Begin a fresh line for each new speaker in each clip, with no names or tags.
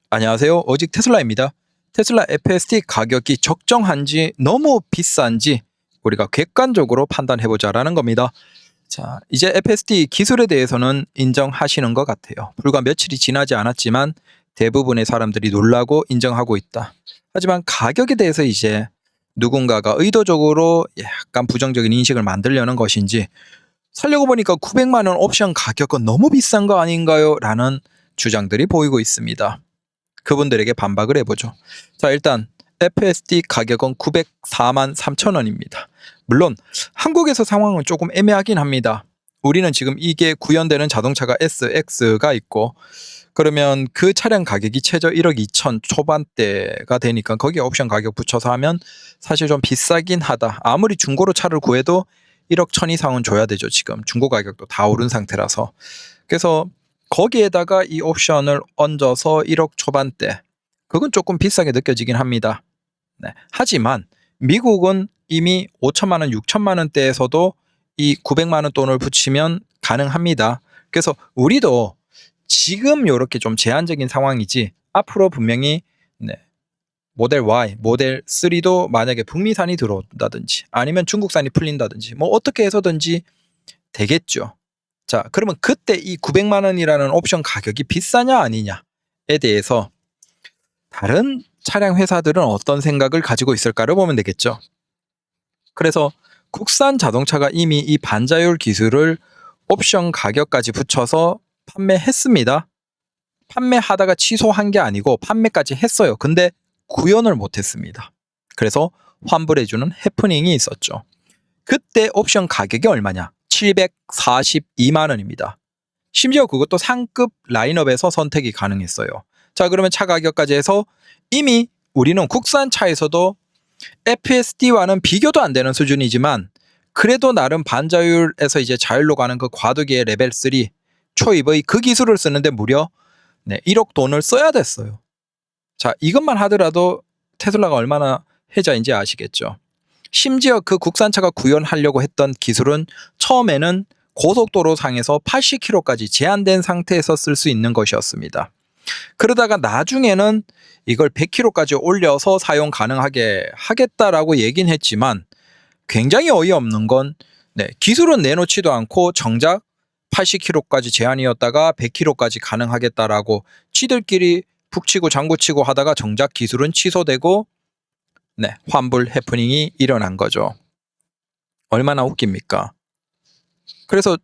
안녕하세요. 오직 테슬라입니다. 테슬라 FSD 가격이 적정한지 너무 비싼지 우리가 객관적으로 판단해보자라는 겁니다. 자, 이제 FSD 기술에 대해서는 인정하시는 것 같아요. 불과 며칠이 지나지 않았지만 대부분의 사람들이 놀라고 인정하고 있다. 하지만 가격에 대해서 이제 누군가가 의도적으로 약간 부정적인 인식을 만들려는 것인지, 살려고 보니까 900만 원 옵션 가격은 너무 비싼 거 아닌가요? 라는 주장들이 보이고 있습니다. 그분들에게 반박을 해보죠. 자, 일단 FSD 가격은 904만 3천 원입니다. 물론 한국에서 상황은 조금 애매하긴 합니다. 우리는 지금 이게 구현되는 자동차가 SX가 있고, 그러면 그 차량 가격이 최저 1억 2천 초반대가 되니까 거기에 옵션 가격 붙여서 하면 사실 좀 비싸긴 하다. 아무리 중고로 차를 구해도 1억 천 이상은 줘야 되죠. 지금 중고 가격도 다 오른 상태라서. 그래서 거기에다가 이 옵션을 얹어서 1억 초반대, 그건 조금 비싸게 느껴지긴 합니다. 네. 하지만 미국은 이미 5천만 원, 6천만 원대에서도 이 900만 원 돈을 붙이면 가능합니다. 그래서 우리도 지금 이렇게 좀 제한적인 상황이지, 앞으로 분명히 모델 Y, 모델 3도 만약에 북미산이 들어온다든지 아니면 중국산이 풀린다든지 뭐 어떻게 해서든지 되겠죠. 자, 그러면 그때 이 900만 원이라는 옵션 가격이 비싸냐 아니냐에 대해서 다른 차량 회사들은 어떤 생각을 가지고 있을까를 보면 되겠죠. 그래서 국산 자동차가 이미 이 반자율 기술을 옵션 가격까지 붙여서 판매했습니다. 판매하다가 취소한 게 아니고 판매까지 했어요. 근데 구현을 못했습니다. 그래서 환불해주는 해프닝이 있었죠. 그때 옵션 가격이 얼마냐? 742만 원입니다. 심지어 그것도 상급 라인업에서 선택이 가능했어요. 자, 그러면 차 가격까지 해서 이미 우리는 국산 차에서도 FSD와는 비교도 안 되는 수준이지만 그래도 나름 반자율에서 이제 자율로 가는 그 과도기의 레벨 3 초EV 그 기술을 쓰는데 무려 1억 돈을 써야 됐어요. 자, 이것만 하더라도 테슬라가 얼마나 혜자인지 아시겠죠. 심지어 그 국산차가 구현하려고 했던 기술은 처음에는 고속도로 상에서 80km까지 제한된 상태에서 쓸 수 있는 것이었습니다. 그러다가 나중에는 이걸 100km까지 올려서 사용 가능하게 하겠다라고 얘긴 했지만, 굉장히 어이없는 건 기술은 내놓지도 않고 정작 80km까지 제한이었다가 100km까지 가능하겠다라고 지들끼리 북치고 장구치고 하다가 정작 기술은 취소되고 환불 해프닝이 일어난 거죠. 얼마나 웃깁니까? 그래서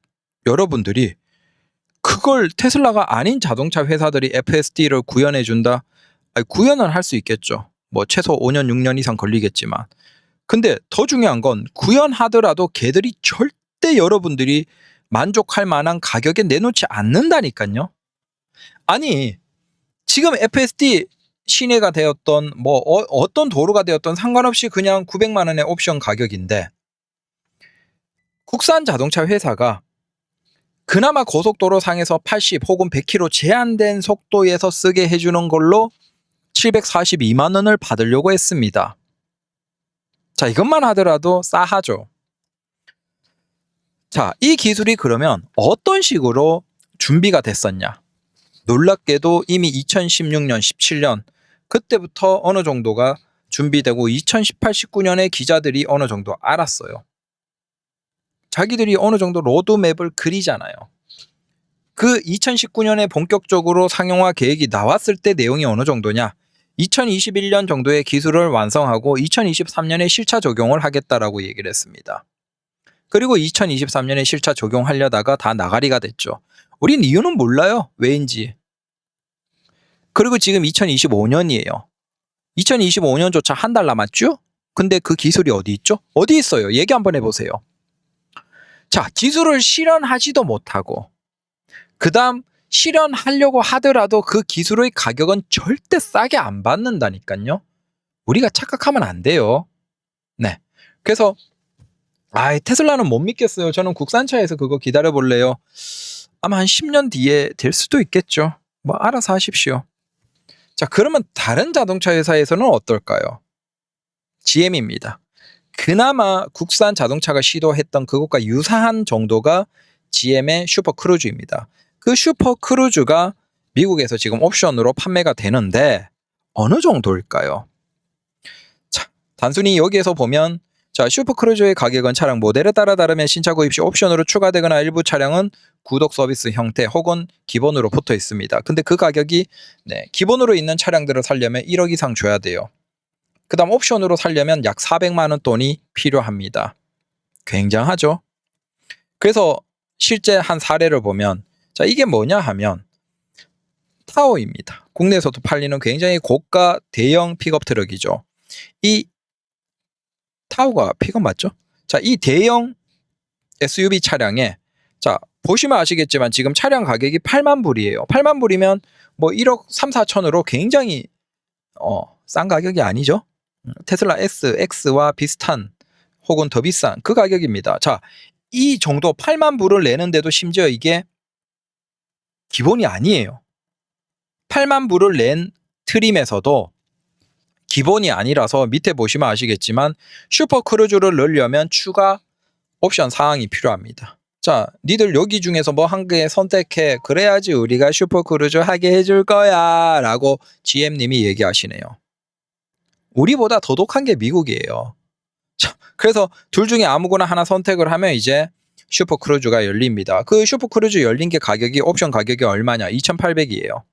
여러분들이 그걸 테슬라가 아닌 자동차 회사들이 FSD를 구현해준다? 아니, 구현은 할 수 있겠죠. 뭐 최소 5년 6년 이상 걸리겠지만, 근데 더 중요한 건 구현하더라도 걔들이 절대 여러분들이 만족할 만한 가격에 내놓지 않는다니까요. 아니, 지금 FSD 시내가 되었던 뭐 어떤 도로가 되었던 상관없이 그냥 900만 원의 옵션 가격인데, 국산 자동차 회사가 그나마 고속도로 상에서 80 혹은 100km 제한된 속도에서 쓰게 해주는 걸로 742만 원을 받으려고 했습니다. 자, 이것만 하더라도 싸하죠. 자, 이 기술이 그러면 어떤 식으로 준비가 됐었냐? 놀랍게도 이미 2016년, 17년 그때부터 어느 정도가 준비되고 2018, 19년에 기자들이 어느 정도 알았어요. 자기들이 어느 정도 로드맵을 그리잖아요. 그 2019년에 본격적으로 상용화 계획이 나왔을 때 내용이 어느 정도냐? 2021년 정도의 기술을 완성하고 2023년에 실차 적용을 하겠다라고 얘기를 했습니다. 그리고 2023년에 실차 적용하려다가 다 나가리가 됐죠. 우린 이유는 몰라요. 왜인지. 그리고 지금 2025년이에요. 2025년조차 한 달 남았죠? 근데 그 기술이 어디 있죠? 어디 있어요? 얘기 한번 해보세요. 자, 기술을 실현하지도 못하고, 그 다음 실현하려고 하더라도 그 기술의 가격은 절대 싸게 안 받는다니까요. 우리가 착각하면 안 돼요. 네. 그래서 테슬라는 못 믿겠어요. 저는 국산차에서 그거 기다려볼래요. 아마 한 10년 뒤에 될 수도 있겠죠. 뭐 알아서 하십시오. 자, 그러면 다른 자동차 회사에서는 어떨까요? GM입니다. 그나마 국산 자동차가 시도했던 그것과 유사한 정도가 GM의 슈퍼크루즈입니다. 그 슈퍼크루즈가 미국에서 지금 옵션으로 판매가 되는데 어느 정도일까요? 자, 단순히 여기에서 보면 자, 슈퍼크루즈의 가격은 차량 모델에 따라 다르며 신차 구입 시 옵션으로 추가되거나 일부 차량은 구독 서비스 형태 혹은 기본으로 붙어 있습니다. 근데 그 가격이 기본으로 있는 차량들을 살려면 1억 이상 줘야 돼요. 그 다음 옵션으로 살려면 약 400만 원 돈이 필요합니다. 굉장하죠? 그래서 실제 한 사례를 보면 자, 이게 뭐냐 하면 타오입니다. 국내에서도 팔리는 굉장히 고가 대형 픽업 트럭이죠. 이 타오가 픽업 맞죠? 자, 이 대형 SUV 차량에 자, 보시면 아시겠지만 지금 차량 가격이 8만 불이에요. 8만 불이면 뭐 1억 3, 4천으로 굉장히 싼 가격이 아니죠? 테슬라 S, X와 비슷한 혹은 더 비싼 그 가격입니다. 자, 이 정도 8만 불을 내는데도 심지어 이게 기본이 아니에요. 8만 불을 낸 트림에서도 기본이 아니라서 밑에 보시면 아시겠지만 슈퍼크루즈를 넣으려면 추가 옵션 사항이 필요합니다. 자, 니들 여기 중에서 뭐 한 개 선택해. 그래야지 우리가 슈퍼크루즈 하게 해줄 거야 라고 GM님이 얘기하시네요. 우리보다 더 독한 게 미국이에요. 자, 그래서 둘 중에 아무거나 하나 선택을 하면 이제 슈퍼크루즈가 열립니다. 그 슈퍼크루즈 열린 게 가격이 옵션 가격이 얼마냐? 2,800이에요.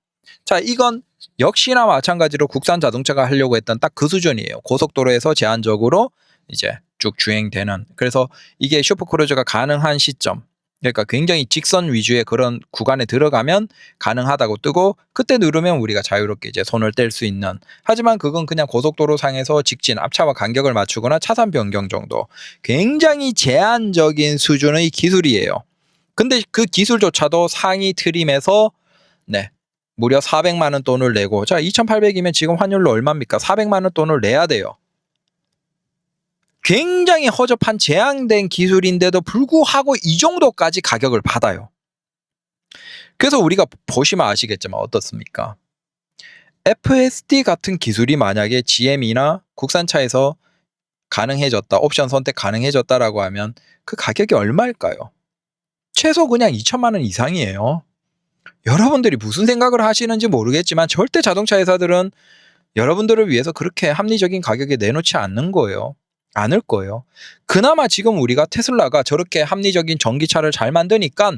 자, 이건 역시나 마찬가지로 국산 자동차가 하려고 했던 딱 그 수준이에요. 고속도로에서 제한적으로 이제 쭉 주행되는. 그래서 이게 슈퍼크루즈가 가능한 시점, 그러니까 굉장히 직선 위주의 그런 구간에 들어가면 가능하다고 뜨고 그때 누르면 우리가 자유롭게 이제 손을 뗄 수 있는. 하지만 그건 그냥 고속도로 상에서 직진, 앞차와 간격을 맞추거나 차선 변경 정도. 굉장히 제한적인 수준의 기술이에요. 근데 그 기술조차도 상위 트림에서 무려 400만 원 돈을 내고, 자, 2,800이면 지금 환율로 얼마입니까? 400만 원 돈을 내야 돼요. 굉장히 허접한 제한된 기술인데도 불구하고 이 정도까지 가격을 받아요. 그래서 우리가 보시면 아시겠지만 어떻습니까? FSD 같은 기술이 만약에 GM이나 국산차에서 가능해졌다, 옵션 선택 가능해졌다라고 하면 그 가격이 얼마일까요? 최소 그냥 2천만 원 이상이에요. 여러분들이 무슨 생각을 하시는지 모르겠지만 절대 자동차 회사들은 여러분들을 위해서 그렇게 합리적인 가격에 내놓지 않는 거예요. 않을 거예요. 그나마 지금 우리가 테슬라가 저렇게 합리적인 전기차를 잘 만드니까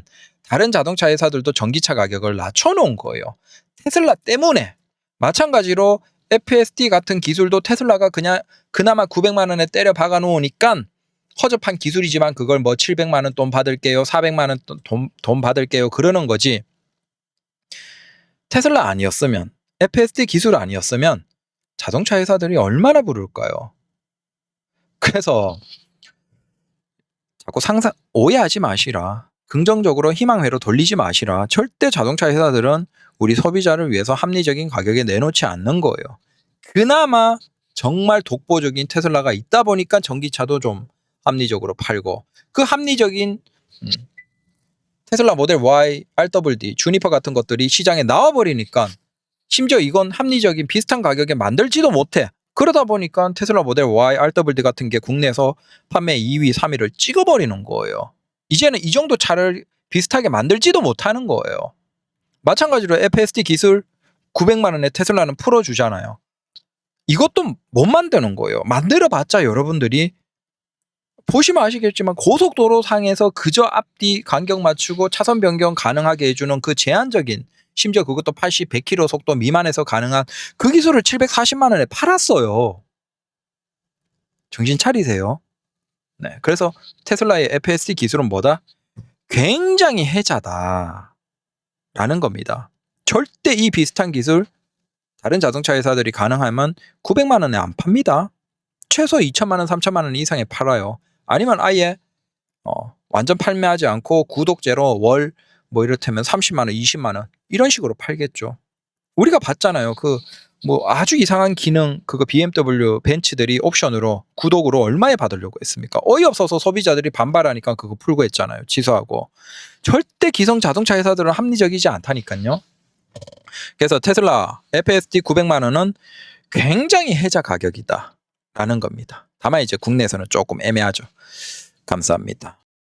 다른 자동차 회사들도 전기차 가격을 낮춰놓은 거예요. 테슬라 때문에. 마찬가지로 FSD 같은 기술도 테슬라가 그냥 그나마 900만 원에 때려 박아 놓으니까 허접한 기술이지만 그걸 뭐 700만 원 돈 받을게요, 400만 원 돈 받을게요 그러는 거지. 테슬라 아니었으면, FSD 기술 아니었으면 자동차 회사들이 얼마나 부를까요? 그래서 자꾸 오해하지 마시라. 긍정적으로 희망회로 돌리지 마시라. 절대 자동차 회사들은 우리 소비자를 위해서 합리적인 가격에 내놓지 않는 거예요. 그나마 정말 독보적인 테슬라가 있다 보니까 전기차도 좀 합리적으로 팔고, 그 합리적인 테슬라 모델 Y, RWD, 주니퍼 같은 것들이 시장에 나와버리니까 심지어 이건 합리적인 비슷한 가격에 만들지도 못해. 그러다 보니까 테슬라 모델 Y, RWD 같은 게 국내에서 판매 2위, 3위를 찍어버리는 거예요. 이제는 이 정도 차를 비슷하게 만들지도 못하는 거예요. 마찬가지로 FSD 기술 900만 원에 테슬라는 풀어주잖아요. 이것도 못 만드는 거예요. 만들어봤자 여러분들이 보시면 아시겠지만 고속도로 상에서 그저 앞뒤 간격 맞추고 차선 변경 가능하게 해주는 그 제한적인, 심지어 그것도 80, 100km 속도 미만에서 가능한 그 기술을 740만 원에 팔았어요. 정신 차리세요. 그래서 테슬라의 FSD 기술은 뭐다? 굉장히 혜자다 라는 겁니다. 절대 이 비슷한 기술 다른 자동차 회사들이 가능하면 900만 원에 안 팝니다. 최소 2천만 원, 3천만 원 이상에 팔아요. 아니면 아예 완전 판매하지 않고 구독제로 월 뭐 이렇다면 30만 원, 20만 원 이런 식으로 팔겠죠. 우리가 봤잖아요. 그 뭐 아주 이상한 기능 그거 BMW 벤츠들이 옵션으로 구독으로 얼마에 받으려고 했습니까? 어이없어서 소비자들이 반발하니까 그거 풀고 했잖아요. 취소하고. 절대 기성 자동차 회사들은 합리적이지 않다니까요. 그래서 테슬라 FSD 900만 원은 굉장히 혜자 가격이다 라는 겁니다. 다만 이제 국내에서는 조금 애매하죠. 감사합니다.